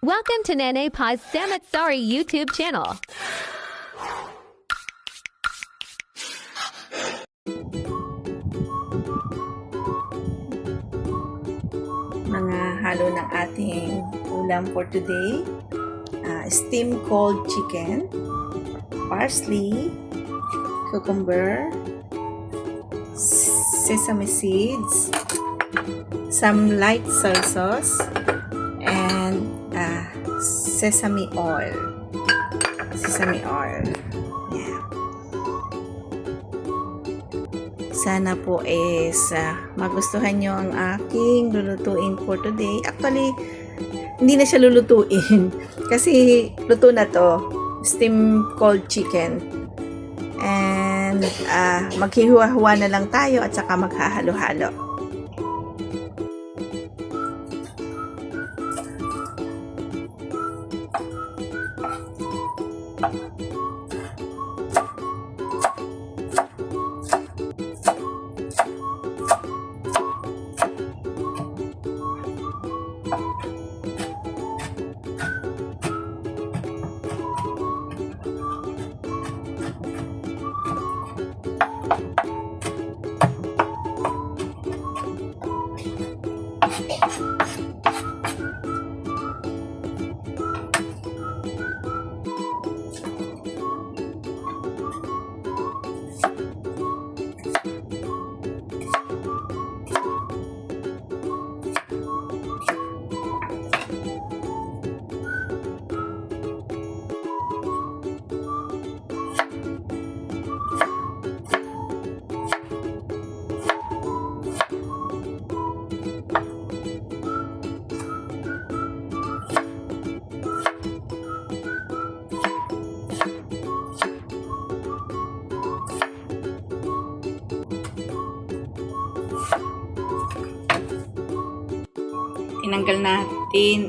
Welcome to Nene Pai's Dammit Sorry YouTube channel. Mga halo ng ating ulam for today. Steamed cold chicken, parsley, cucumber, sesame seeds, some light soy sauce, and sesame oil. Yeah. Sana po is magustuhan nyo ang aking lulutuin for today. Actually, hindi na siya lulutuin kasi luto na to. Steamed cold chicken. And maghihuwa-huwa na lang tayo at saka maghahalo-halo.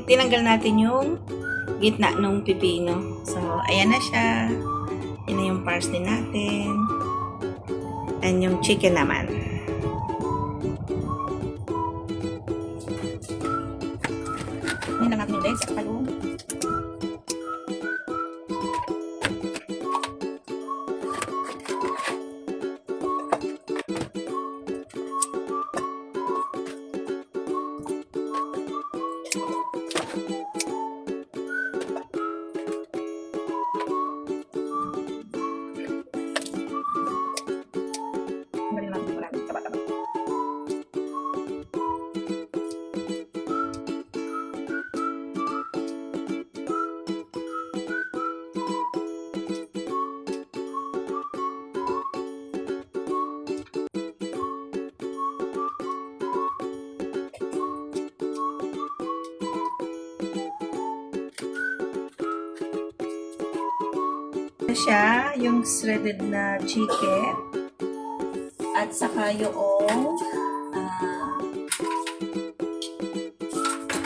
Tinanggal natin yung gitna ng pipino. So, ayan na siya. Yan na yung parsley natin. And yung chicken naman. Yan lang natin yung legs at palong. Siya, yung shredded na chicken at saka yung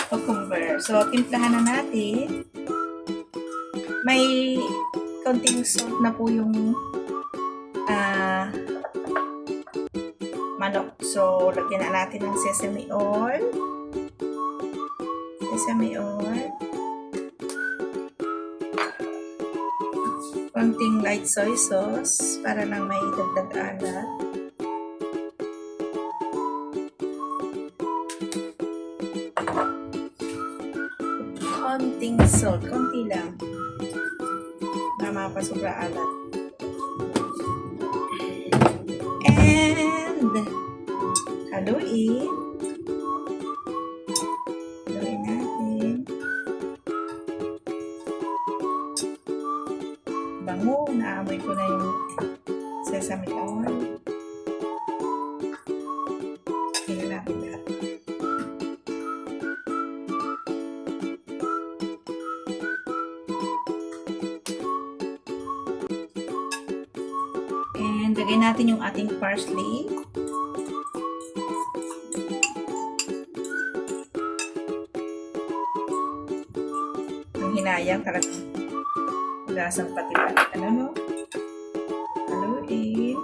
cucumber. So, timplahan na natin. May konting salt na po yung manok. So, lagyan na natin ng sesame oil. Konting light soy sauce para lang may dagdag alat. Konting salt, konti lang. Na mapasubra alat. And haluin. Bango, naamoy ko na yung sesame oil. Tingnan natin lahat. And lagay natin yung ating parsley. Ang hinayang talaga. Lasang pati-pati. No? Haluin.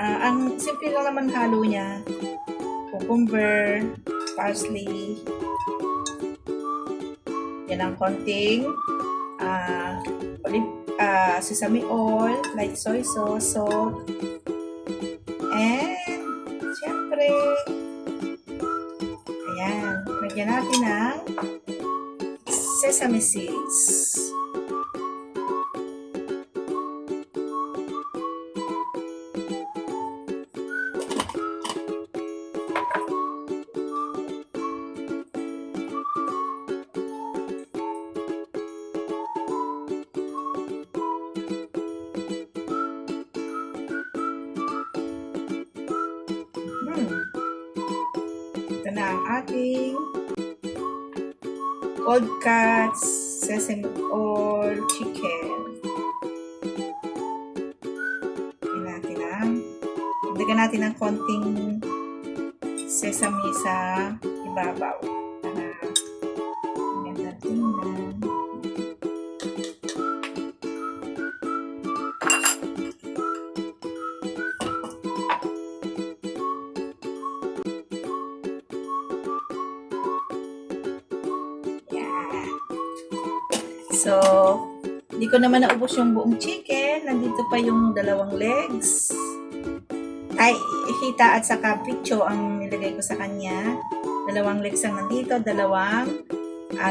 Ang simple lang naman halo niya. Cucumber, parsley, yan ang konting sesame oil, light soy sauce, salt, and syempre, ayan, lagyan natin ng sesame seeds. Ito na ang ating cold cuts, sesame oil, chicken. Dagdagan natin ng konting sesame sa ibabaw para maganda tingnan. So, hindi ko naman naubos yung buong chicken. Nandito pa yung dalawang legs. Ay, hita at saka picho ang nilagay ko sa kanya. Dalawang legs ang nandito. Dalawang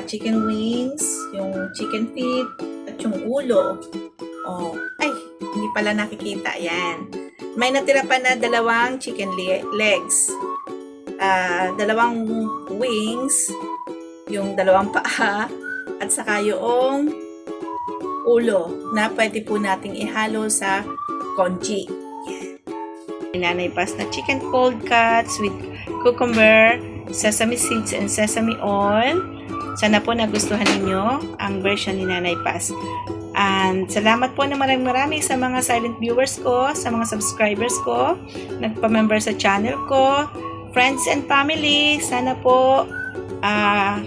chicken wings, yung chicken feet, at yung ulo. Oh, ay, hindi pala nakikita. Yan. May natira pa na dalawang chicken legs. Dalawang wings, yung dalawang paa, at saka yung ulo na pwede po nating ihalo sa congee. Nanay Paz na chicken cold cuts with cucumber, sesame seeds, and sesame oil. Sana po nagustuhan ninyo ang version ni Nanay Paz. And salamat po na marami sa mga silent viewers ko, sa mga subscribers ko, nagpa-member sa channel ko, friends and family. Sana po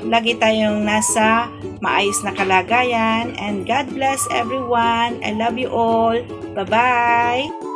lagi tayong nasa maayos na kalagayan, and God bless everyone. I love you all. Bye-bye!